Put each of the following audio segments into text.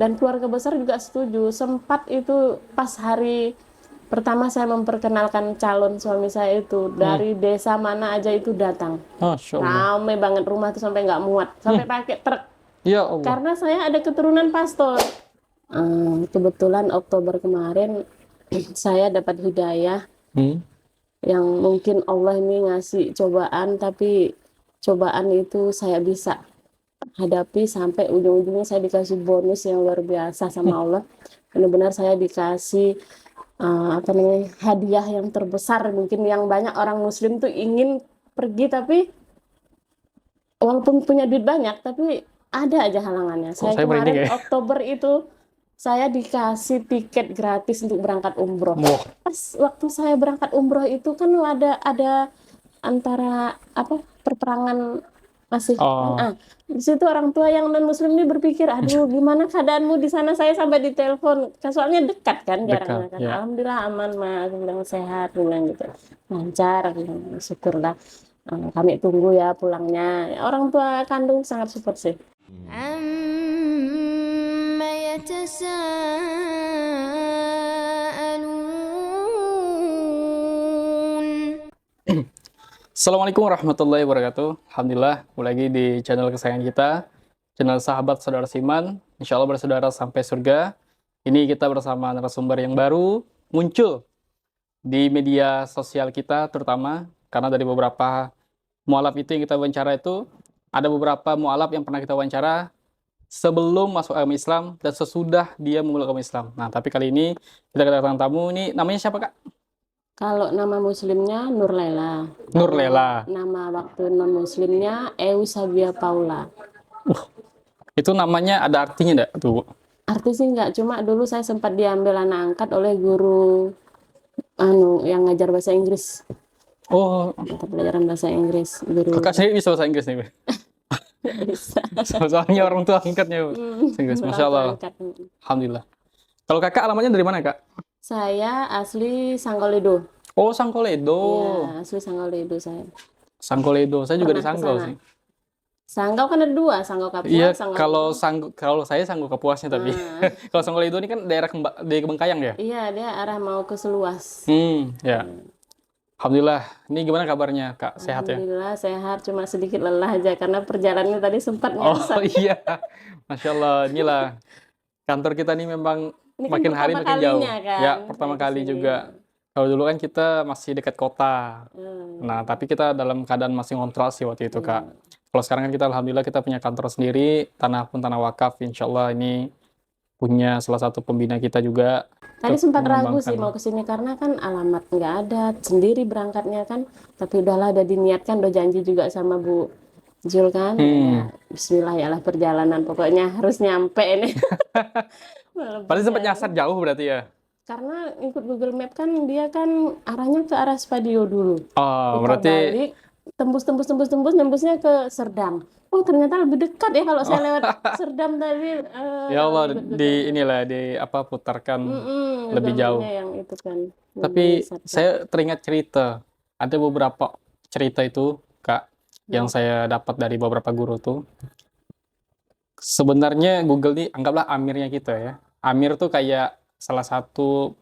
dan keluarga besar juga setuju. Sempat itu pas hari pertama saya memperkenalkan calon suami saya itu Hmm. dari desa mana aja itu datang. Masya Allah. Ramai banget rumah tuh sampai nggak muat, Hmm. sampai pakai truk. Ya Allah. Karena saya ada keturunan pastor. Kebetulan Oktober kemarin saya dapat hidayah Hmm. yang mungkin Allah ini ngasih cobaan, tapi cobaan itu saya bisa hadapi sampai ujung-ujungnya saya dikasih bonus yang luar biasa Hmm. sama Allah. Benar-benar saya dikasih apa namanya hadiah yang terbesar mungkin yang banyak orang Muslim tuh ingin pergi tapi walaupun punya duit banyak tapi ada aja halangannya. Kok Saya saya merinding kemarin ya? Oktober itu saya dikasih tiket gratis untuk berangkat umroh. Wah. Pas waktu saya berangkat umroh itu kan ada antara apa perperangan masih kan Oh. di situ orang tua yang non muslim ini berpikir aduh gimana keadaanmu di sana, saya sampai ditelepon kan soalnya dekat kan Dekat, jaraknya kan, ya. alhamdulillah aman mah, aku bilang sehat, aku bilang gitu, lancar, aku bilang syukurlah. Kami tunggu ya pulangnya. Orang tua kandung sangat support sih. عَمَّ يَتَسَاءَلُونَ Assalamualaikum warahmatullahi wabarakatuh. Alhamdulillah, kembali lagi di channel kesayangan kita, channel sahabat saudara Siman. Insya Allah bersaudara sampai surga. Ini kita bersama narasumber yang baru muncul di media sosial kita, terutama karena dari beberapa mualaf itu yang kita wawancara itu, ada beberapa mualaf yang pernah kita wawancara sebelum masuk agama Islam dan sesudah dia memeluk agama Islam. Nah, tapi kali ini kita kedatangan tamu. Ini namanya siapa, Kak? Kalau nama muslimnya Nur Laila. Nur Kalau Lela. nama waktu non muslimnya Eusabia Paula. Itu namanya ada artinya enggak tuh, Bu? Artis sih nggak, cuma dulu saya sempat diambil anak angkat oleh guru yang ngajar bahasa Inggris, Oh, mata pelajaran bahasa Inggris, guru kakak sendiri bisa bahasa Inggris nih, Bu? bisa. Soalnya orang tua angkatnya, Bu. Bahasa Inggris, Orang Masya tua Allah. angkat. Alhamdulillah. Kalau kakak alamatnya dari mana, Kak? Saya asli Sangkoledo. Oh, Sangkoledo. Iya, asli Sangkoledo saya. Sangkoledo. Saya juga di Pernah ke Sanggau sana. sih. Sanggau kan ada dua, Sanggau Iya, Kapuas, Sanggau kalau saya Sanggau Kapuasnya tapi. Ah, Kalau Sangkoledo ini kan daerah di Bengkayang ya? iya, dia arah mau ke Seluas. Ya. Alhamdulillah. Ini gimana kabarnya, Kak? Sehat ya? Alhamdulillah sehat, cuma sedikit lelah aja karena perjalanannya tadi sempat Oh, nyasar. iya. Masya Allah. Inilah kantor kita nih memang Ini kan makin hari pertama makin jauh. kalinya kan Ya, pertama saya ke kali sini. juga. Kalau dulu kan kita masih dekat kota. Nah, tapi kita dalam keadaan masih ngontrak sih waktu itu, Kak. Kalau sekarang kan kita alhamdulillah kita punya kantor sendiri, tanah pun tanah wakaf. Insya Allah ini punya salah satu pembina kita juga Tadi untuk sempat ragu sih mengembangkan. mau ke sini karena kan alamat nggak ada, sendiri berangkatnya kan. Tapi udahlah, udah diniatkan, udah janji juga sama Bu Jul kan. Ya, Bismillah ya lah perjalanan, pokoknya harus nyampe ini. Walaupun Pasti sempat jauh. nyasar jauh berarti ya? Karena ikut Google Map kan dia kan arahnya ke arah Spadio dulu. Oh, Putar berarti balik, nembusnya ke Serdang. Oh, ternyata lebih dekat ya kalau saya lewat Serdang tadi. ya Allah ikut Google di Map. inilah di apa putarkan lebih Google jauh. Map-nya yang itu kan. Tapi Lebih Serdang. saya teringat cerita. Ada beberapa cerita itu, Kak, yang saya dapat dari beberapa guru tuh. Sebenarnya Google nih anggaplah amirnya kita ya. Amir tuh kayak salah satu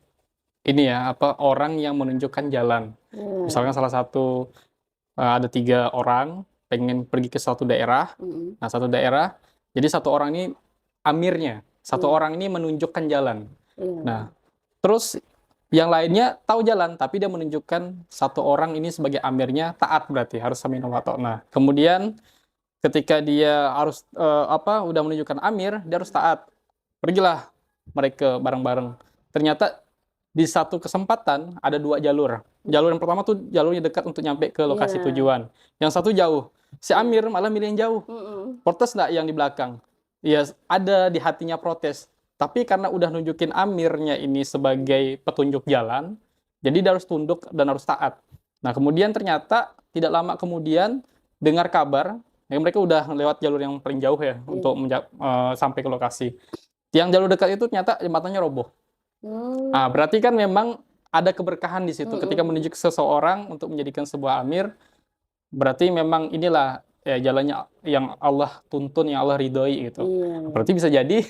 ini ya, apa orang yang menunjukkan jalan. Ya. Misalkan salah satu ada 3 orang pengen pergi ke suatu daerah. Nah, satu daerah, jadi satu orang ini amirnya. Satu orang ini menunjukkan jalan. Iya. Nah, terus yang lainnya tahu jalan, tapi dia menunjukkan satu orang ini sebagai amirnya taat berarti harus samina wa ta'na. Kemudian ketika dia harus udah menunjukkan amir, dia harus taat. Pergilah mereka bareng-bareng. Ternyata di satu kesempatan ada 2 jalur. Jalur yang pertama tuh jalurnya dekat untuk nyampe ke lokasi Iya. tujuan. Yang satu jauh. Si amir malah milih yang jauh. Protes nggak yang di belakang? Ya ada di hatinya protes. Tapi karena udah nunjukin amirnya ini sebagai petunjuk jalan, jadi dia harus tunduk dan harus taat. Nah, kemudian ternyata tidak lama kemudian dengar kabar, ya mereka udah lewat jalur yang paling jauh ya untuk sampai ke lokasi. Yang jalur dekat itu ternyata jembatannya roboh. Nah, berarti kan memang ada keberkahan di situ ketika menunjuk seseorang untuk menjadikan sebuah amir. Berarti memang inilah jalannya yang Allah tuntun, yang Allah ridhoi gitu. Iya. Berarti bisa jadi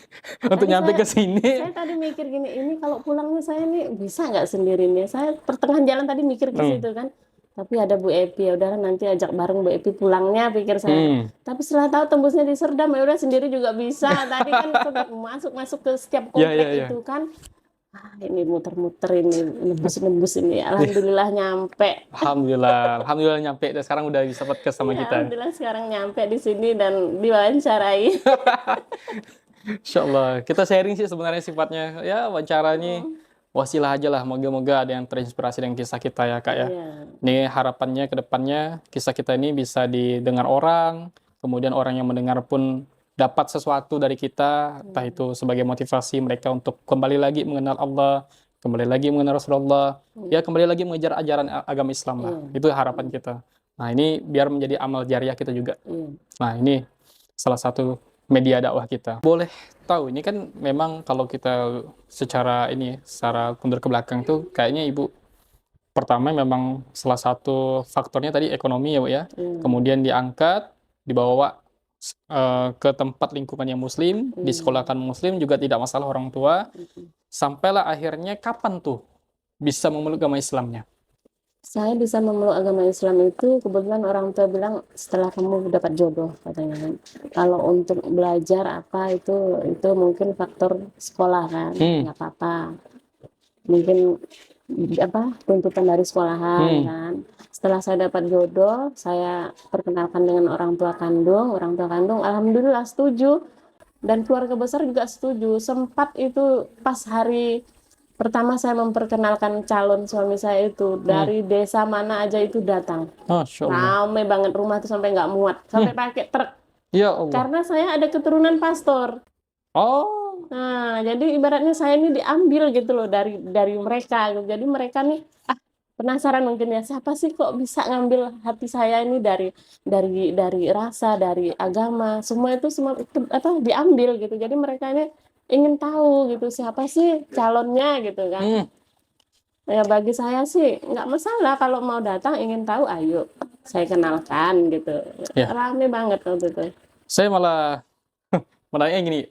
untuk Tadi nyampe saya- ke sini. Saya tadi mikir gini, ini kalau pulangnya saya nih bisa nggak sendiri nih? Saya pertengahan jalan tadi mikir ke situ kan. Tapi ada Bu Epi, ya udahlah nanti ajak bareng Bu Epi pulangnya, pikir saya. Tapi setelah tahu tembusnya di Serdam, ya udah sendiri juga bisa. Tadi kan masuk ke setiap komplek Iya. itu kan. Ini muter-muter ini, nembus-nembus ini. Alhamdulillah nyampe. Alhamdulillah nyampe dan sekarang udah bisa podcast sama Ya, kita. Alhamdulillah sekarang nyampe di sini dan diwawancarai. Insya Allah. Kita sharing sih sebenarnya sifatnya. Ya, wawancara ini wasilah aja lah. Moga-moga ada yang terinspirasi dengan kisah kita ya, Kak ya. Iya. Ini harapannya ke depannya kisah kita ini bisa didengar orang. Kemudian orang yang mendengar pun dapat sesuatu dari kita. Entah itu sebagai motivasi mereka untuk kembali lagi mengenal Allah. Kembali lagi mengenal Rasulullah. Ya, kembali lagi mengejar ajaran agama Islam lah. Itu harapan kita. Nah, ini biar menjadi amal jariah kita juga. Iya. Nah, ini salah satu media dakwah kita. Boleh tahu, ini kan memang kalau kita secara mundur ke belakang tuh kayaknya Ibu pertama memang salah satu faktornya tadi ekonomi ya Bu ya. Kemudian diangkat, dibawa ke tempat lingkungan yang muslim, disekolahkan muslim juga tidak masalah orang tua. Sampailah akhirnya kapan tuh bisa memeluk agama Islamnya? Saya bisa memeluk agama Islam itu kebetulan orang tua bilang setelah kamu dapat jodoh katanya kan. Kalau untuk belajar apa itu mungkin faktor sekolah kan, nggak apa-apa. Mungkin tuntutan dari sekolahan kan. Setelah saya dapat jodoh, saya perkenalkan dengan orang tua kandung alhamdulillah setuju dan keluarga besar juga setuju. Sempat itu pas hari pertama saya memperkenalkan calon suami saya itu dari desa mana aja itu datang. Masya Allah. Ramai banget rumah itu sampai nggak muat, sampai pakai truk. Ya Allah. Karena saya ada keturunan pastor. Oh. Nah, jadi ibaratnya saya ini diambil gitu loh dari mereka. Jadi mereka nih penasaran mungkin ya, siapa sih kok bisa ngambil hati saya ini dari rasa, dari agama, semua itu diambil gitu. Jadi mereka ini ingin tahu gitu siapa sih calonnya gitu kan. Ya bagi saya sih nggak masalah kalau mau datang ingin tahu, ayo saya kenalkan gitu. Ya. Rame banget waktu itu. Saya malah menanya gini,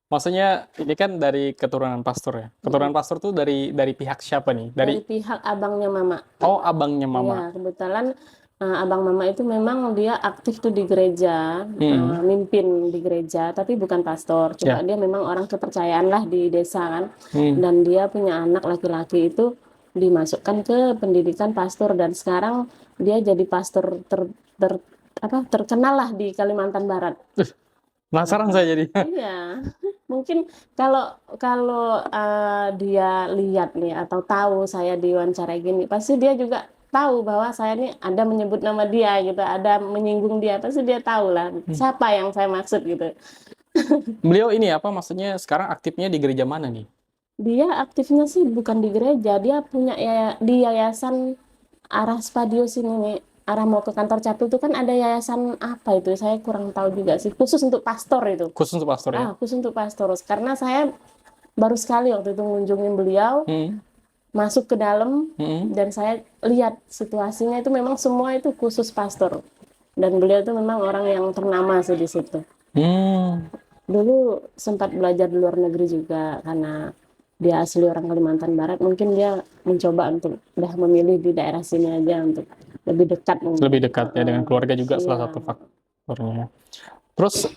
maksudnya ini kan dari keturunan pastor ya. Keturunan pastor tuh dari pihak siapa nih? Dari pihak abangnya mama. Oh, abangnya mama. Ya, kebetulan abang mama itu memang dia aktif tuh di gereja, mimpin di gereja, tapi bukan pastor. Cuma dia memang orang kepercayaan lah di desa kan. Dan dia punya anak laki-laki itu dimasukkan ke pendidikan pastor dan sekarang dia jadi pastor terkenal lah di Kalimantan Barat. Penasaran saya jadi. Iya, mungkin kalau dia lihat nih atau tahu saya diwawancara gini, pasti dia juga tahu bahwa saya ini ada menyebut nama dia gitu, ada menyinggung dia, pasti dia tahu lah siapa yang saya maksud gitu. Beliau ini apa maksudnya sekarang aktifnya di gereja mana nih? Dia aktifnya sih bukan di gereja, dia punya di yayasan arah Spadio sini nih. Arah mau ke kantor Capil itu kan ada yayasan apa itu, saya kurang tahu juga sih, khusus untuk pastor itu. Khusus untuk pastor ya? Khusus untuk pastor, karena saya baru sekali waktu itu mengunjungi beliau, masuk ke dalam, dan saya lihat situasinya itu memang semua itu khusus pastor. Dan beliau itu memang orang yang ternama sih di situ. Dulu sempat belajar di luar negeri juga, karena dia asli orang Kalimantan Barat, mungkin dia mencoba untuk udah memilih di daerah sini aja untuk lebih dekat mungkin. Lebih dekat ya dengan keluarga juga salah satu faktornya. Terus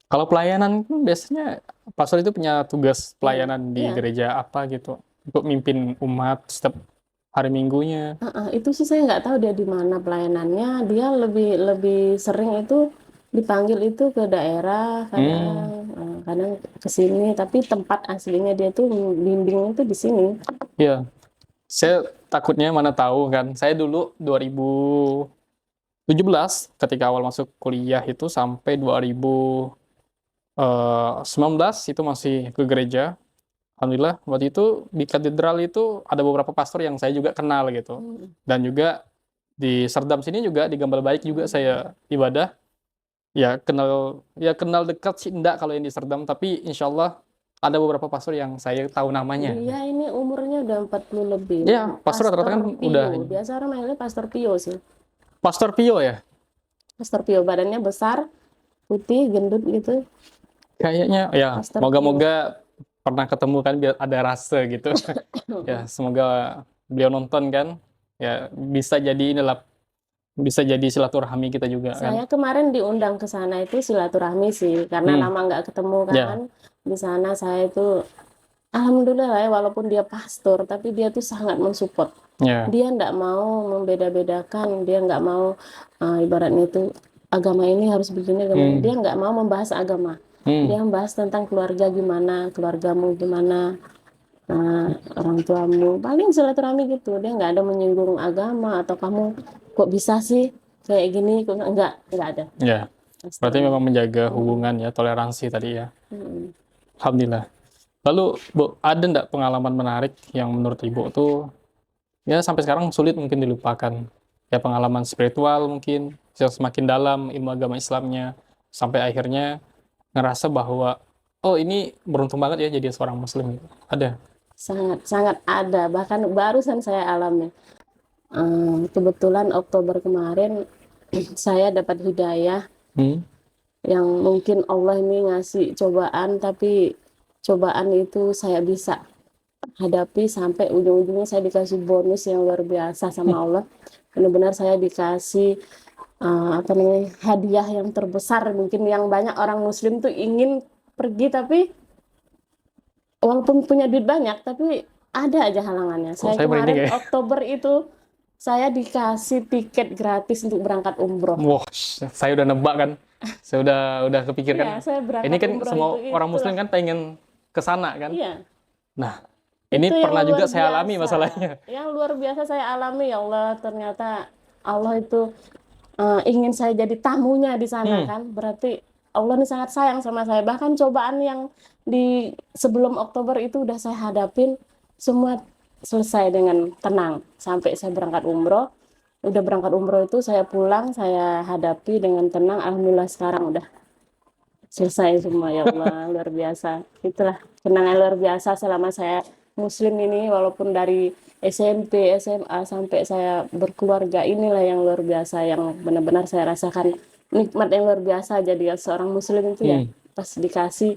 kalau pelayanan biasanya pastor itu punya tugas pelayanan di gereja apa gitu untuk mimpin umat setiap hari Minggunya. Itu sih saya nggak tahu dia di mana pelayanannya. Dia lebih sering itu dipanggil itu ke daerah, kadang ke sini, tapi tempat aslinya dia tuh bimbing itu di sini. Iya. Saya takutnya mana tahu kan. Saya dulu 2017 ketika awal masuk kuliah itu sampai 2019 itu masih ke gereja. Alhamdulillah waktu itu di katedral itu ada beberapa pastor yang saya juga kenal gitu. Dan juga di Serdam sini juga di Gambal Baik juga saya ibadah. Ya kenal dekat sih enggak kalau yang di Serdam, tapi insya Allah ada beberapa pastor yang saya tahu namanya. Iya, ini umurnya udah 40 lebih. Iya, pastor rata-rata kan Pio. udah. Biasa orang manggilnya Pastor Pio sih. Pastor Pio ya? Pastor Pio badannya besar, putih, gendut gitu. Kayaknya ya, Pastor moga-moga pernah ketemu kan biar ada rasa gitu. Ya, semoga beliau nonton kan. Ya, bisa jadi inilah, bisa jadi silaturahmi kita juga kan. Saya kemarin diundang ke sana itu silaturahmi sih, karena Hmm, lama nggak ketemu kan. ya, Di sana saya itu, alhamdulillah ya, walaupun dia pastor, tapi dia tuh sangat mensupport. ya. Dia nggak mau membeda-bedakan, dia nggak mau ibaratnya itu agama ini harus begini, agama ini. Dia Hmm, nggak mau membahas agama. hmm, Dia membahas tentang keluarga gimana, keluargamu gimana, orang tuamu. Paling silaturahmi gitu. Dia nggak ada menyinggung agama atau kamu kok bisa sih kayak gini, kok nggak ada. ya. Berarti Pastornya. memang menjaga Hmm. hubungan ya, toleransi tadi ya. Hmm. Alhamdulillah. Lalu, Bu, ada nggak pengalaman menarik yang menurut Ibu tuh ya sampai sekarang sulit mungkin dilupakan? Ya pengalaman spiritual mungkin, yang semakin dalam ilmu agama Islamnya, sampai akhirnya ngerasa bahwa, oh ini beruntung banget ya jadi seorang Muslim. Ada? Sangat sangat ada. Bahkan barusan saya alami. Kebetulan Oktober kemarin saya dapat hidayah Hmm? yang mungkin Allah ini ngasih cobaan, tapi cobaan itu saya bisa hadapi sampai ujung-ujungnya saya dikasih bonus yang luar biasa sama Allah. Benar-benar saya dikasih apa namanya, hadiah yang terbesar mungkin, yang banyak orang Muslim tuh ingin pergi, tapi walaupun punya duit banyak, tapi ada aja halangannya. Kok Saya saya merinding kemarin ya? Oktober itu saya dikasih tiket gratis untuk berangkat umroh. Wah, saya udah nebak kan. Saya udah Iya, kepikirkan. saya Ini berangkat kan umroh semua itu orang Muslim itulah. kan pengen ke sana kan. Iya, Nah, ini itu yang pernah juga luar saya alami biasa. masalahnya. Yang luar biasa saya alami, ya Allah, ternyata Allah itu ingin saya jadi tamunya di sana Hmm, kan. Berarti Allah ini sangat sayang sama saya. Bahkan cobaan yang di sebelum Oktober itu udah saya hadapin, semua selesai dengan tenang sampai saya berangkat umroh. Udah berangkat umroh itu saya pulang, saya hadapi dengan tenang. Alhamdulillah sekarang udah selesai semua, ya Allah, luar biasa. Itulah kenangan luar biasa selama saya Muslim ini, walaupun dari SMP, SMA sampai saya berkeluarga, inilah yang luar biasa, yang benar-benar saya rasakan nikmat yang luar biasa jadi seorang Muslim itu ya, hmm. pas dikasih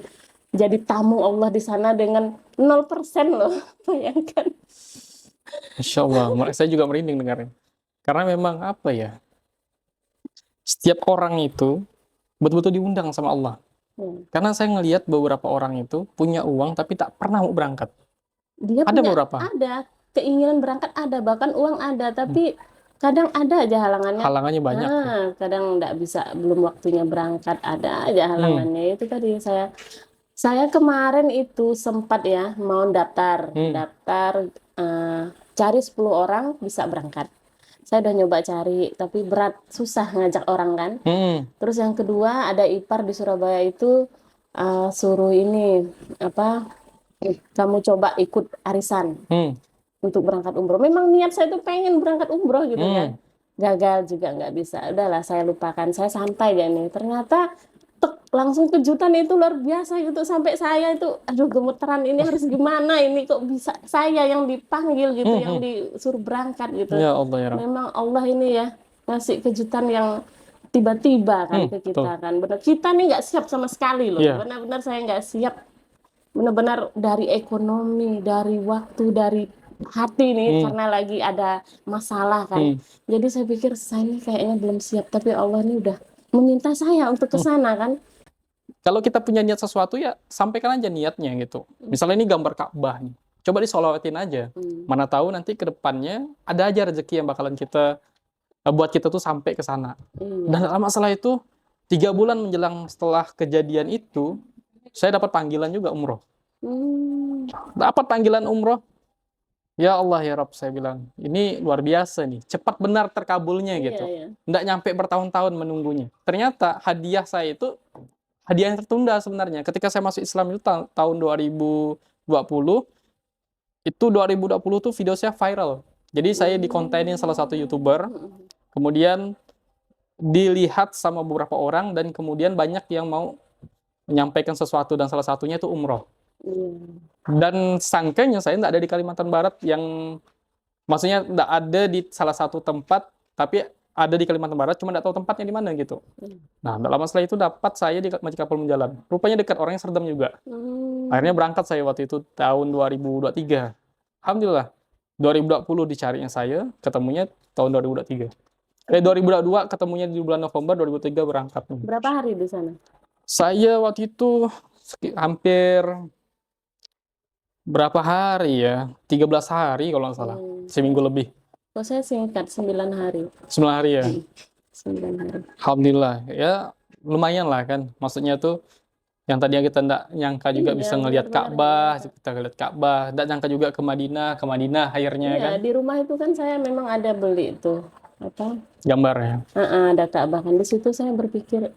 jadi tamu Allah di sana dengan 0% loh. Bayangkan. Insya Allah, saya juga merinding dengarnya. Karena memang apa ya, setiap orang itu betul-betul diundang sama Allah. Hmm. Karena saya ngelihat beberapa orang itu punya uang tapi tak pernah mau berangkat. Dia Ada punya, beberapa ada keinginan berangkat, ada bahkan uang ada, hmm, tapi kadang ada aja halangannya. halangannya banyak ya. Kadang nggak bisa, belum waktunya berangkat, ada aja Hmm, halangannya. Itu tadi saya kemarin itu sempat ya mau daftar hmm, daftar cari 10 orang bisa berangkat. Saya udah nyoba cari, tapi berat, susah ngajak orang kan. hmm, Terus yang kedua, ada ipar di Surabaya itu suruh ini apa, kamu coba ikut arisan hmm, untuk berangkat umroh. Memang niat saya tuh pengen berangkat umroh gitu hmm. kan. Gagal juga nggak bisa. Udahlah saya lupakan. Saya santai deh nih. Ternyata langsung kejutan itu luar biasa gitu, sampai saya itu aduh gemeteran, ini harus gimana, ini kok bisa saya yang dipanggil gitu, Hmm, yang hmm. disuruh berangkat gitu. Ya Allah ya Rabb. Memang Allah ini ya ngasih kejutan yang tiba-tiba kan ke Betul. kita kan. Benar, kita nih nggak siap sama sekali loh. Iya. Benar-benar saya nggak siap, benar-benar dari ekonomi, dari waktu, dari hati nih, Hmm, karena lagi ada masalah kan. hmm, Jadi saya pikir saya ini kayaknya belum siap, tapi Allah ini udah meminta saya untuk ke hmm. sana kan. Kalau kita punya niat sesuatu ya sampaikan aja niatnya gitu. Misalnya ini gambar Ka'bah nih. Coba disolawatin aja. Hmm, Mana tahu nanti ke depannya ada aja rezeki yang bakalan kita buat kita tuh sampai ke sana. Dan iya. dalam masalah itu 3 bulan menjelang setelah kejadian itu saya dapat panggilan juga umroh. Hmm, Dapat panggilan umroh. Ya Allah ya Rabb, saya bilang ini luar biasa nih. Cepat benar terkabulnya iya gitu. ya. Nggak nyampe bertahun-tahun menunggunya. Ternyata hadiah saya itu hadiah yang tertunda sebenarnya. Ketika saya masuk Islam itu tahun 2020, itu 2020 tuh video saya viral. Jadi saya dikontenin salah satu YouTuber, Hmm, kemudian dilihat sama beberapa orang, dan kemudian banyak yang mau menyampaikan sesuatu, dan salah satunya itu umroh. iya. Dan sangkanya saya nggak ada di Kalimantan Barat, yang maksudnya nggak ada di salah satu tempat, tapi ada di Kalimantan Barat, cuma nggak tahu tempatnya di mana gitu. Hmm. Nah, nggak lama setelah itu dapat saya di Masjid Kapal Munjalan. Rupanya dekat, orangnya Serdam juga. Hmm. Akhirnya berangkat saya waktu itu tahun 2023. Alhamdulillah. 2020 dicarinya saya, ketemunya tahun 2023. 2022 ketemunya di bulan November, 2003 berangkat. Berapa hari di sana? Saya waktu itu hampir berapa hari ya? 13 hari kalau nggak salah. Hmm. Seminggu lebih. Kok saya singkat 9 hari. 9 hari ya. 9 hari. Alhamdulillah. Ya lumayan lah kan. Maksudnya tuh yang tadinya kita nggak nyangka juga Iya, bisa ngelihat benar-benar Ka'bah, ya. kita ngeliat Ka'bah, nggak nyangka juga ke Madinah akhirnya Iya, kan. di rumah itu kan saya memang ada beli tuh apa? Gambar ya. Ada Ka'bah kan di situ saya berpikir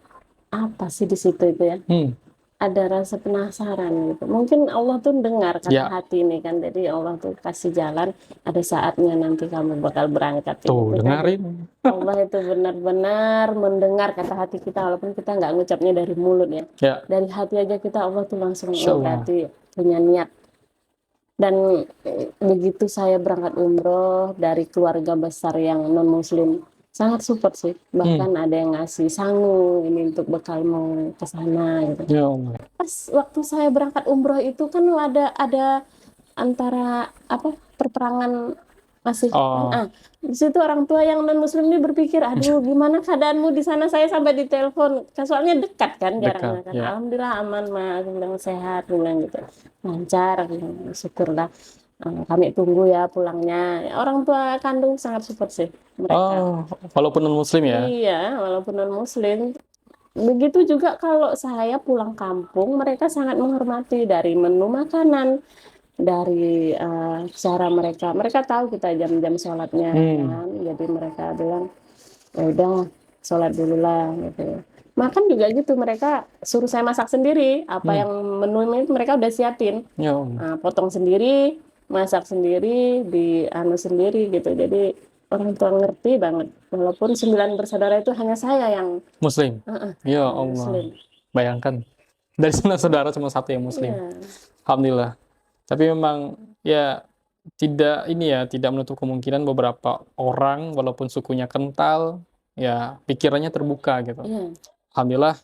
apa sih di situ itu ya? Hmm. Ada rasa penasaran gitu. Mungkin Allah tuh dengar kata Ya, hati ini kan. Jadi Allah tuh kasih jalan. Ada saatnya nanti kamu bakal berangkat tuh gitu kan. dengerin. Allah itu benar-benar mendengar kata hati kita walaupun kita nggak ngucapnya dari mulut ya. Ya, Dari hati aja kita Allah tuh langsung Insya Allah. berarti punya niat. Dan begitu saya berangkat umroh dari keluarga besar yang non muslim sangat support sih. Bahkan ada yang ngasih sangu ini untuk bekal mau ke sana gitu. Ya Allah. Pas waktu saya berangkat umroh itu kan ada antara apa perperangan masih Oh, di situ orang tua yang non muslim ini berpikir aduh gimana keadaanmu di sana, saya sampai ditelepon soalnya dekat kan jaraknya dekat. kan. Ya. Alhamdulillah aman mah, aku bilang sehat, aku bilang gitu, lancar, aku bilang, syukurlah. Kami tunggu ya pulangnya. Orang tua kandung sangat support sih mereka. Oh, walaupun non muslim ya. Iya, walaupun non muslim. Begitu juga kalau saya pulang kampung, mereka sangat menghormati dari menu makanan, dari cara mereka tahu kita jam-jam sholatnya kan, jadi mereka bilang ya udah sholat dulu lah gitu. Makan juga gitu, mereka suruh saya masak sendiri, apa yang menu itu mereka udah siapin. Ya Allah. Potong sendiri, masak sendiri, di sendiri gitu. Jadi orang tua ngerti banget, walaupun 9 bersaudara itu hanya saya yang Muslim. Ya Allah. muslim. Bayangkan dari 9 saudara cuma satu yang muslim. Iya. Alhamdulillah. Tapi memang ya tidak menutup kemungkinan beberapa orang walaupun sukunya kental ya pikirannya terbuka gitu. Iya. Alhamdulillah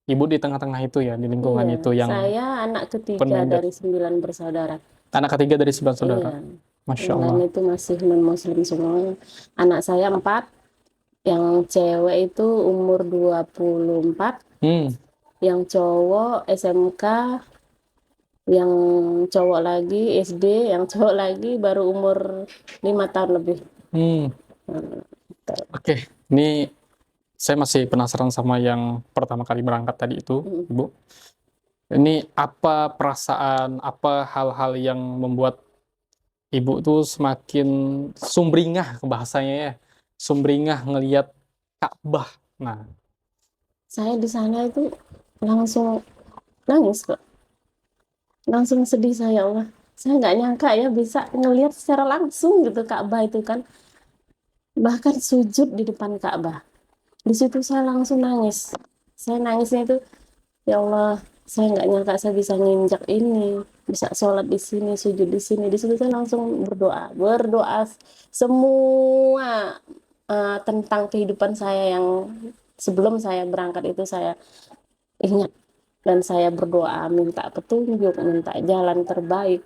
ibu di tengah-tengah itu ya, di lingkungan Iya, itu yang saya anak ketiga penuh dari 9 bersaudara. anak ketiga dari 9 saudara. Iya, Masya yang Allah. lain itu masih non muslim semua. Anak saya 4, yang cewek itu umur 24, yang cowok SMK, yang cowok lagi SD, yang cowok lagi baru umur 5 tahun lebih. Oke, ini saya masih penasaran sama yang pertama kali berangkat tadi itu, Ibu. Ini apa perasaan, apa hal-hal yang membuat Ibu tuh semakin sumringah bahasanya ya, sumringah ngelihat Ka'bah. Nah, Saya di sana itu langsung nangis kok. Langsung sedih saya, ya Allah. Saya nggak nyangka ya bisa ngelihat secara langsung gitu Ka'bah itu kan. Bahkan sujud di depan Ka'bah. Di situ saya langsung nangis. Saya nangisnya itu, ya Allah, saya nggak nyangka saya bisa nginjak ini, bisa sholat di sini, sujud di sini. Di situ saya langsung berdoa semua tentang kehidupan saya yang sebelum saya berangkat itu saya ingat. Dan saya berdoa minta petunjuk, minta jalan terbaik,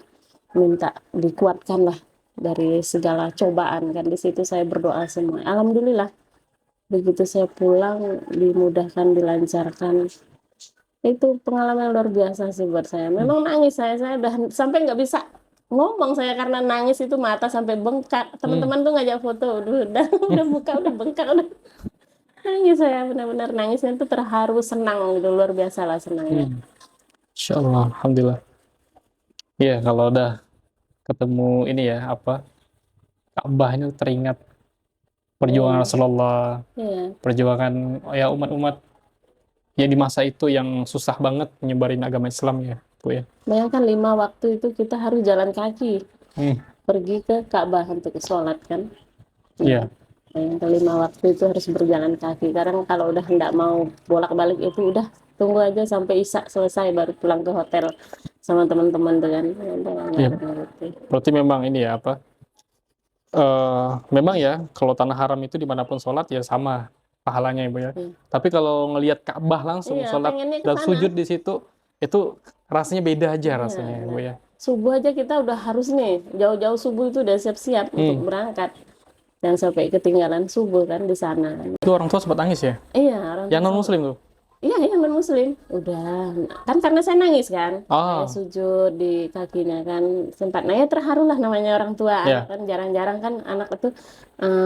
minta dikuatkan lah dari segala cobaan kan. Di situ saya berdoa semua. Alhamdulillah begitu saya pulang dimudahkan, dilancarkan. Itu pengalaman luar biasa sih buat saya. Memang nangis saya udah sampai nggak bisa ngomong saya karena nangis itu mata sampai bengkak. Teman-teman tuh ngajak foto, udah muka udah bengkak udah. Nangis saya benar-benar nangisnya itu terharu, senang gitu, luar biasa lah senangnya. Insya Allah, Alhamdulillah. Iya, kalau udah ketemu ini ya, Ka'bah ini teringat perjuangan Rasulullah, perjuangan ya umat-umat ya di masa itu yang susah banget menyebarin agama Islam ya, Bu ya. Bayangkan 5 waktu itu kita harus jalan kaki, pergi ke Ka'bah untuk sholat kan. Iya. Yang kelima waktu itu harus berjalan kaki. Karena kalau udah nggak mau bolak-balik itu udah tunggu aja sampai Isya selesai baru pulang ke hotel sama teman-teman dengan. Berarti memang ini ya Memang ya, kalau tanah haram itu dimanapun sholat ya sama pahalanya Ibu ya. Hmm. Tapi kalau ngelihat Ka'bah langsung Iya, sholat pengennya ke dan sana. sujud di situ, itu rasanya beda aja Iya, rasanya Ibu nah, ya. subuh aja kita udah harus nih, jauh-jauh subuh itu udah siap-siap untuk Hmm. berangkat. Dan sampai ketinggalan subuh kan di sana. Itu orang tua sempat nangis ya? Iya, orang Yang tua non sama. muslim tuh. Iya, iya, non-muslim. Udah, kan karena saya nangis kan. Saya Oh, sujud di kakinya kan. Sempat, nah ya terharu lah namanya orang tua anak ya, kan. Jarang-jarang kan anak itu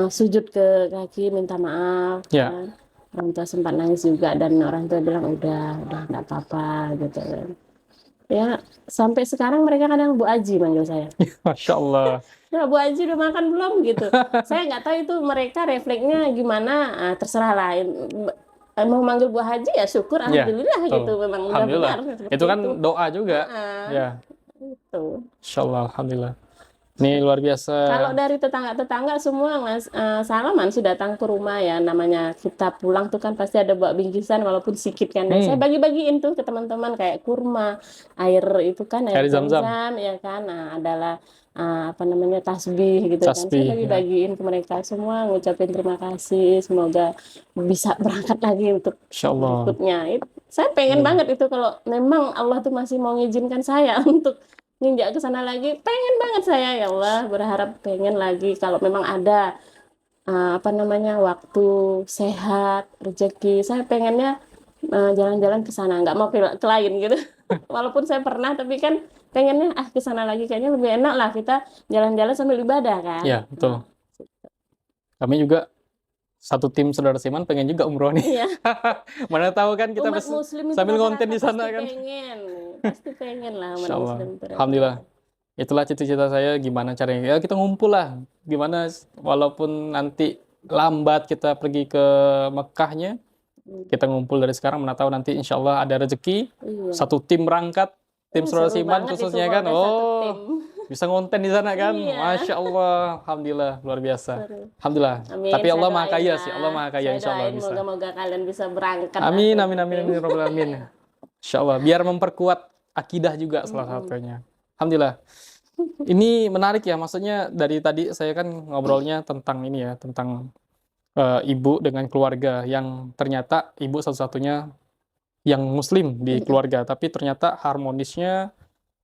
sujud ke kaki minta maaf ya. kan. Orang tua sempat nangis juga dan orang tua bilang udah nggak apa-apa gitu kan. Ya, sampai sekarang mereka kadang Bu Aji manggil saya. Masya Allah. Nah, Bu Aji udah makan belum gitu. Saya nggak tahu itu mereka refleksnya gimana. Terserah lah. Mau manggil Bu Haji ya syukur Ya, alhamdulillah gitu. betul. Memang udah Alhamdulillah. benar seperti Itu kan itu. doa juga. Ah, Ya, itu. Masya Allah, Alhamdulillah. Ini luar biasa. Kalau dari tetangga-tetangga semua Mas salaman sudah datang ke rumah ya namanya kita pulang tuh kan pasti ada bawa bingkisan walaupun sedikit kan ya. Saya Hmm, bagi-bagiin tuh ke teman-teman kayak kurma, air itu kan air Air zam-zam. zam-zam ya kan. Nah, adalah apa namanya tasbih gitu kan. Saya Tasbih, ya. bagi-bagiin ke mereka semua ngucapin terima kasih semoga bisa berangkat lagi untuk Masya Allah. berikutnya. Saya pengen Hmm. banget itu kalau memang Allah tuh masih mau ngizinkan saya untuk nginjak ke sana lagi, pengen banget saya ya Allah, berharap pengen lagi kalau memang ada apa namanya waktu sehat, rezeki, saya pengennya jalan-jalan ke sana, nggak mau ke lain gitu. Walaupun saya pernah, tapi kan pengennya ke sana lagi kayaknya lebih enak lah kita jalan-jalan sambil ibadah kan. Ya, Nah, betul. Kami juga satu tim saudara Siman pengen juga umroh nih. iya, Mana tahu kan kita umat Muslim itu sambil ngonten rata-rata di sana kan. pasti pengen lah umat Insya Allah. Muslim itu Alhamdulillah. rata-rata. Itulah cita-cita saya gimana caranya. Ya kita ngumpul lah. Gimana walaupun nanti lambat kita pergi ke Mekkahnya, Hmm, kita ngumpul dari sekarang mana tahu nanti insya Allah ada rezeki. Iya. Satu tim berangkat, tim saudara Seru Siman banget itu khususnya kalau kan. udah satu tim. Oh, bisa ngonten di sana kan. Iya, Masya Allah. Alhamdulillah. Luar biasa. seru. Alhamdulillah. Amin, Tapi saya Allah Maha doain Kaya sih. Allah lah. Maha Kaya Saya insya Allah doain bisa. moga-moga kalian bisa berangkat lah Amin, satu amin, amin, tim. amin, ya Rabbal alamin. Insya Allah. Biar memperkuat akidah juga salah Mm-mm. satunya. Alhamdulillah. Ini menarik ya, maksudnya dari tadi saya kan ngobrolnya tentang ini ya, tentang ibu dengan keluarga yang ternyata ibu satu-satunya yang muslim di Mm-mm. keluarga, tapi ternyata harmonisnya,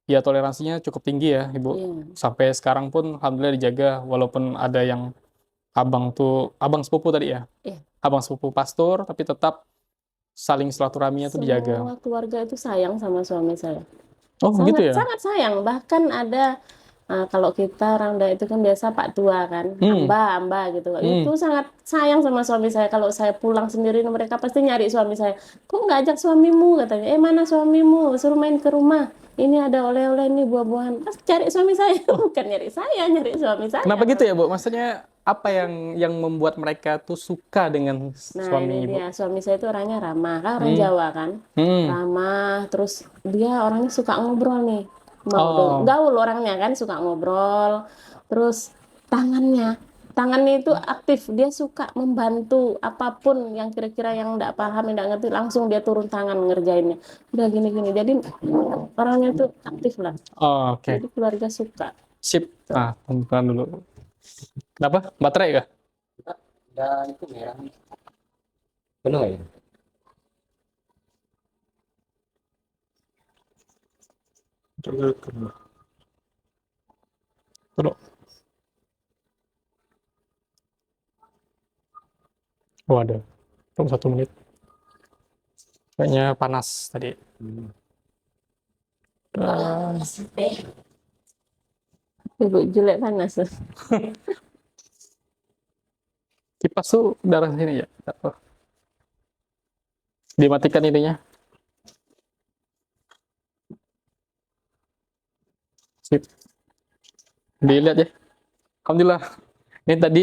ya toleransinya cukup tinggi ya ibu. Iya, Sampai sekarang pun alhamdulillah dijaga, walaupun ada yang abang sepupu tadi ya, iya. abang sepupu pastor, tapi tetap saling silaturahminya tuh dijaga. Semua keluarga itu sayang sama suami saya. Oh begitu Sangat ya? sangat sayang. Bahkan ada kalau kita orang Dayak itu kan biasa Pak Tua kan, Hmm, Amba gitu. hmm. Itu sangat sayang sama suami saya. Kalau saya pulang sendiri, mereka pasti nyari suami saya. Kok nggak ajak suamimu katanya? Mana suamimu? Suruh main ke rumah. Ini ada oleh-oleh nih buah-buahan. Pas cari suami saya, Oh, bukan nyari saya, nyari suami kenapa saya. gitu ya, Bu? Maksudnya apa yang membuat mereka tuh suka dengan Nah, ini suami Ibu? dia. Suami saya itu orangnya ramah, kan orang Hmm, Jawa kan. hmm. Ramah, terus dia orangnya suka ngobrol nih. Oh, Gaul orangnya kan, suka ngobrol. Terus tangannya, tangannya itu aktif. Dia suka membantu apapun yang kira-kira yang enggak paham, enggak ngerti, langsung dia turun tangan ngerjainnya. Udah gini-gini. Jadi orangnya itu aktif lah. oh, oke. Jadi keluarga suka. Sip. Tuh. Bukan dulu. Kenapa? Baterai kah? Udah itu merah penuh ya. Dulu. Oh, ada. Tunggu 1 menit. Kayaknya panas tadi. Ah, Ibu jelek panas. kipas tuh darah sini ya. Oh, dimatikan ininya. Sip. Dilihat ya. Alhamdulillah. Ini tadi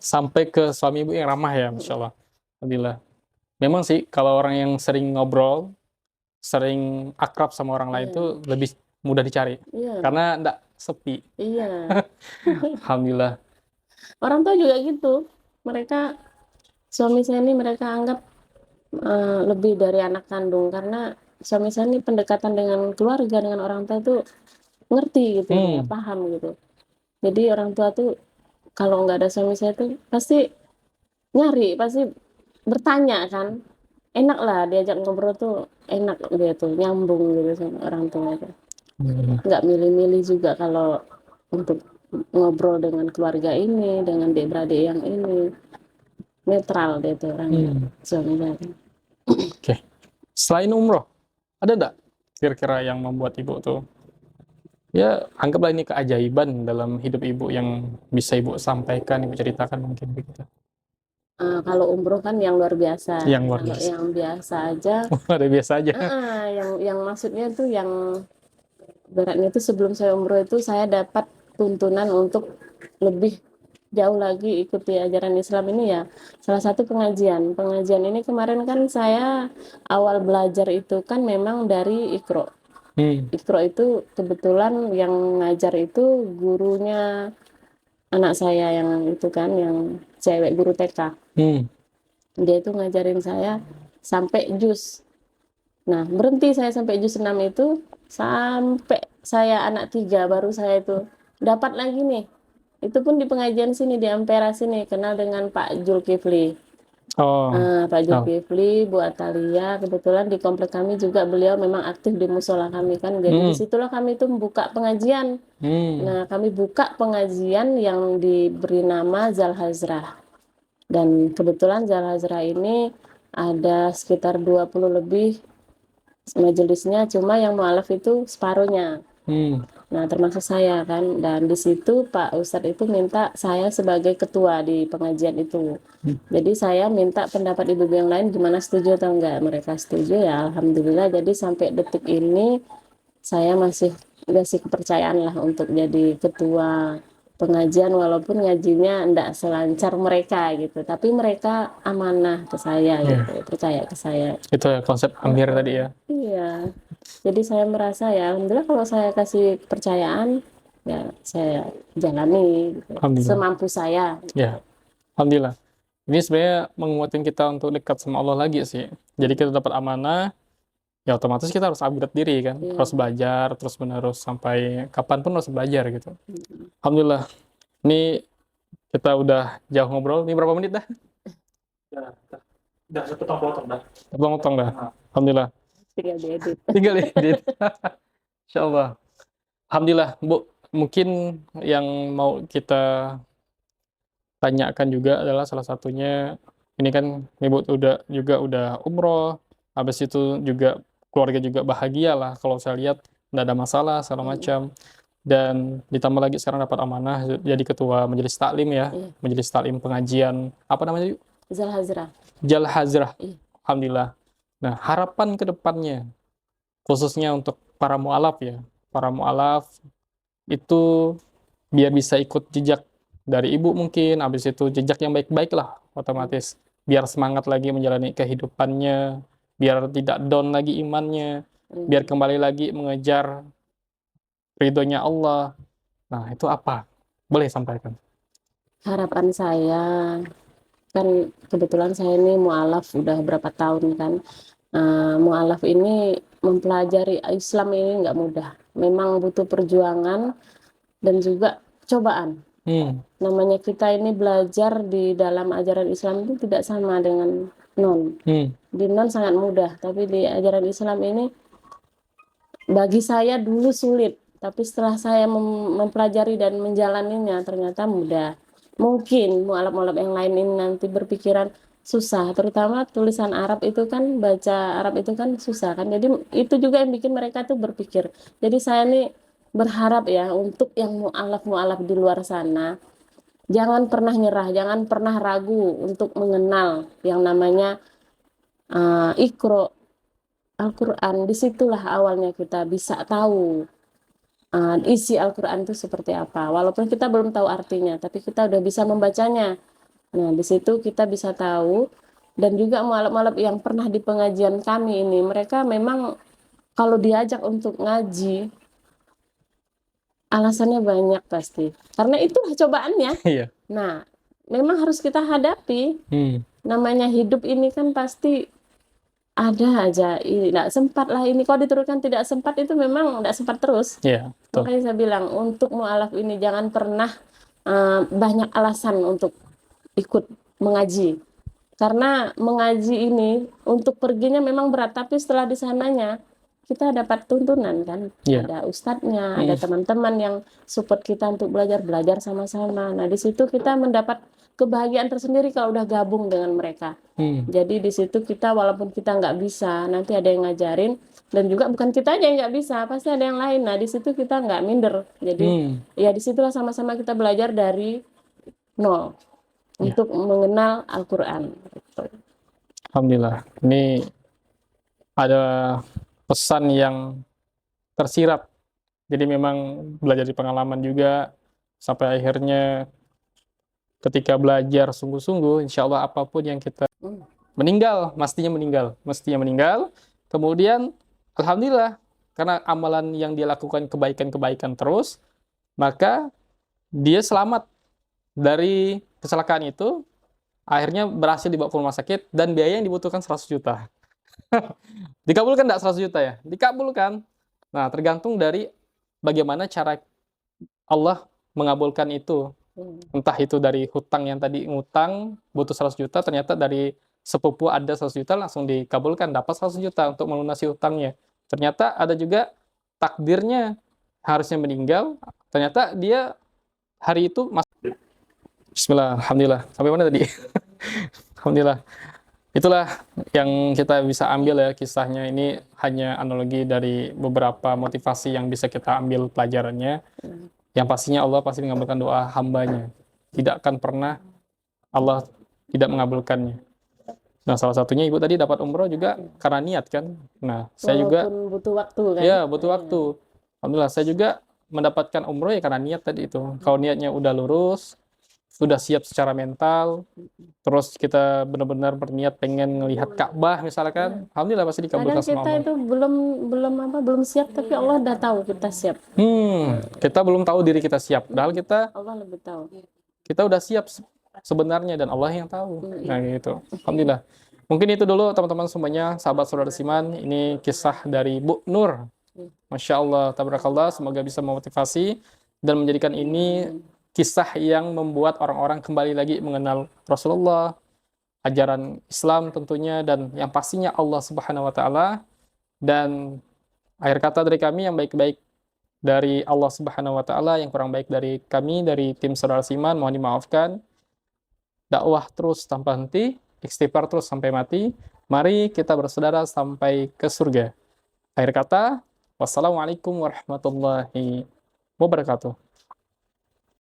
sampai ke suami ibu yang ramah ya, Masya Allah. Alhamdulillah. Memang sih kalau orang yang sering ngobrol, sering akrab sama orang lain Iya, tuh lebih mudah dicari. iya, Karena enggak sepi. iya. Alhamdulillah. Orang tua juga gitu. Mereka suami saya ini mereka anggap lebih dari anak kandung karena suami saya ini pendekatan dengan keluarga dengan orang tua itu ngerti gitu ya Hmm. paham gitu. Jadi orang tua tuh kalau nggak ada suami saya tuh pasti nyari, pasti bertanya kan. Enak lah diajak ngobrol tuh, enak dia tuh nyambung gitu sama orang tua itu. Nggak milih-milih juga kalau untuk ngobrol dengan keluarga ini, dengan adik-beradik yang ini. Netral dia tuh orangnya, suami saya. Oke. Selain umroh, ada nggak kira-kira yang membuat ibu tuh, ya anggaplah ini keajaiban dalam hidup ibu yang bisa ibu sampaikan, ibu ceritakan mungkin begitu. Kalau umroh kan yang luar biasa. Yang luar Kalau biasa. yang biasa aja, Ada biasa aja. yang maksudnya tuh yang beratnya itu sebelum saya umroh itu saya dapat tuntunan untuk lebih jauh lagi ikuti ajaran Islam ini ya. Salah satu pengajian. Pengajian ini kemarin kan saya awal belajar itu kan memang dari Iqra. Iqra itu kebetulan yang ngajar itu gurunya anak saya yang itu kan, yang cewek guru TK. Dia itu ngajarin saya sampai juz. Nah, berhenti saya sampai juz 6 itu, sampai saya anak 3 baru saya itu dapat lagi nih. Itu pun di pengajian sini, di Ampera sini, kenal dengan Pak Zulkifli. Oh, Pak Zulkifli, Bu Atalia, kebetulan di komplek kami juga beliau memang aktif di musola kami kan. Jadi disitulah kami itu membuka pengajian. Nah, kami buka pengajian yang diberi nama Zal Hazrah. Dan kebetulan Zal Hazrah ini ada sekitar 20 lebih majelisnya, cuma yang mualaf itu separuhnya. Nah, termasuk saya kan. Dan di situ Pak Ustadz itu minta saya sebagai ketua di pengajian itu. Jadi saya minta pendapat ibu-ibu yang lain gimana, setuju atau enggak. Mereka setuju ya, alhamdulillah. Jadi sampai detik ini saya masih dikasih kepercayaan lah untuk jadi ketua pengajian, walaupun ngajinya enggak selancar mereka gitu, tapi mereka amanah ke saya gitu, percaya ke saya. itu ya konsep Amir tadi ya. Iya, jadi saya merasa ya alhamdulillah kalau saya kasih kepercayaan ya saya jalani gitu, Alhamdulillah. semampu saya. Ya, alhamdulillah. Ini sebenarnya menguatkan kita untuk dekat sama Allah lagi sih. Jadi kita dapat amanah, ya otomatis kita harus upgrade diri kan, harus belajar terus menerus sampai kapanpun harus belajar gitu. Alhamdulillah. Ini kita udah jauh ngobrol. Ini berapa menit dah? Udah potong-potong dah. Potong dah. Alhamdulillah. Tinggal diedit. Tinggal edit. Insyaallah. Alhamdulillah, Bu. Mungkin yang mau kita tanyakan juga adalah salah satunya, ini kan Ibu udah umroh, habis itu juga keluarga juga bahagia lah kalau saya lihat, nggak ada masalah segala macam, dan ditambah lagi sekarang dapat amanah jadi ketua majelis taklim ya, majelis taklim pengajian apa namanya yuk? Zal Hazrah. Zal Hazrah. Alhamdulillah. Nah, harapan ke depannya khususnya untuk para mualaf ya, para mualaf itu biar bisa ikut jejak dari ibu mungkin, habis itu jejak yang baik-baik lah otomatis, biar semangat lagi menjalani kehidupannya, biar tidak down lagi imannya, biar kembali lagi mengejar ridhonya Allah. Nah, itu apa? Boleh sampaikan. Harapan saya kan kebetulan saya ini mualaf udah berapa tahun kan. Mualaf ini mempelajari Islam ini nggak mudah, memang butuh perjuangan dan juga cobaan. Namanya kita ini belajar di dalam ajaran Islam itu tidak sama dengan non. Di non sangat mudah, tapi di ajaran Islam ini bagi saya dulu sulit, tapi setelah saya mempelajari dan menjalaninya ternyata mudah. Mungkin mualaf-mualaf yang lain ini nanti berpikiran susah, terutama tulisan Arab itu kan, baca Arab itu kan susah kan, jadi itu juga yang bikin mereka tuh berpikir. Jadi saya nih berharap ya untuk yang mualaf-mualaf di luar sana, jangan pernah nyerah, jangan pernah ragu untuk mengenal yang namanya Iqra Al-Quran. Disitulah awalnya kita bisa tahu isi Al-Quran itu seperti apa, walaupun kita belum tahu artinya, tapi kita udah bisa membacanya. Nah, di situ kita bisa tahu. Dan juga mualaf-mualaf yang pernah di pengajian kami ini, mereka memang kalau diajak untuk ngaji, alasannya banyak pasti. Karena itulah cobaannya. Nah, memang harus kita hadapi. Namanya hidup ini kan pasti ada aja, tidak sempat lah ini. Kalau diturunkan tidak sempat itu memang tidak sempat terus. Makanya saya bilang untuk mualaf ini jangan pernah banyak alasan untuk ikut mengaji. Karena mengaji ini untuk perginya memang berat, tapi setelah di sananya kita dapat tuntunan kan. Iya. Ada ustadznya, ada teman-teman yang support kita untuk belajar sama-sama. Nah, di situ kita mendapat kebahagiaan tersendiri kalau udah gabung dengan mereka. Jadi di situ kita walaupun kita nggak bisa, nanti ada yang ngajarin, dan juga bukan kita aja yang nggak bisa, pasti ada yang lain. Nah, di situ kita nggak minder. Jadi ya disitulah sama-sama kita belajar dari nol untuk mengenal Al-Quran. Gitu. Alhamdulillah. Ini ada pesan yang tersirat. Jadi memang belajar di pengalaman juga sampai akhirnya ketika belajar sungguh-sungguh, insya Allah apapun yang kita mestinya meninggal. Kemudian alhamdulillah karena amalan yang dia lakukan kebaikan-kebaikan terus, maka dia selamat dari kecelakaan itu, akhirnya berhasil dibawa ke rumah sakit dan biaya yang dibutuhkan 100 juta. Dikabulkan enggak 100 juta ya? Dikabulkan. Nah, tergantung dari bagaimana cara Allah mengabulkan itu. Entah itu dari hutang yang tadi ngutang butuh 100 juta, ternyata dari sepupu ada 100 juta langsung dikabulkan, dapat 100 juta untuk melunasi hutangnya. Ternyata ada juga takdirnya harusnya meninggal, ternyata dia hari itu Bismillah, alhamdulillah. Sampai mana tadi? Alhamdulillah. Itulah yang kita bisa ambil ya kisahnya. Ini hanya analogi dari beberapa motivasi yang bisa kita ambil pelajarannya. Yang pastinya Allah pasti mengabulkan doa hambanya. Tidak akan pernah Allah tidak mengabulkannya. Nah, salah satunya ibu tadi dapat umroh juga karena niat kan. Nah, saya juga butuh waktu kan. ya butuh waktu. Alhamdulillah, saya juga mendapatkan umroh ya karena niat tadi itu. Kalau niatnya udah lurus, sudah siap secara mental, terus kita benar-benar berniat pengen ngelihat Ka'bah misalkan, alhamdulillah pasti dikabulkan Kadang sama kita Allah. itu belum siap, tapi Allah udah tahu kita siap. Kita belum tahu diri kita siap, padahal Allah lebih tahu. kita udah siap sebenarnya dan Allah yang tahu. Nah gitu, alhamdulillah. Mungkin itu dulu teman-teman semuanya, sahabat saudara Siman. Ini kisah dari Bu Nur. Masya Allah, tabarakallah. Semoga bisa memotivasi dan menjadikan ini kisah yang membuat orang-orang kembali lagi mengenal Rasulullah, ajaran Islam tentunya, dan yang pastinya Allah Subhanahu wa Ta'ala. Dan akhir kata dari kami, yang baik-baik dari Allah Subhanahu wa Ta'ala, yang kurang baik dari kami, dari tim Saudara Siman, mohon dimaafkan. Dakwah terus tanpa henti, istighfar terus sampai mati. Mari kita bersaudara sampai ke surga. Akhir kata, wassalamualaikum warahmatullahi wabarakatuh.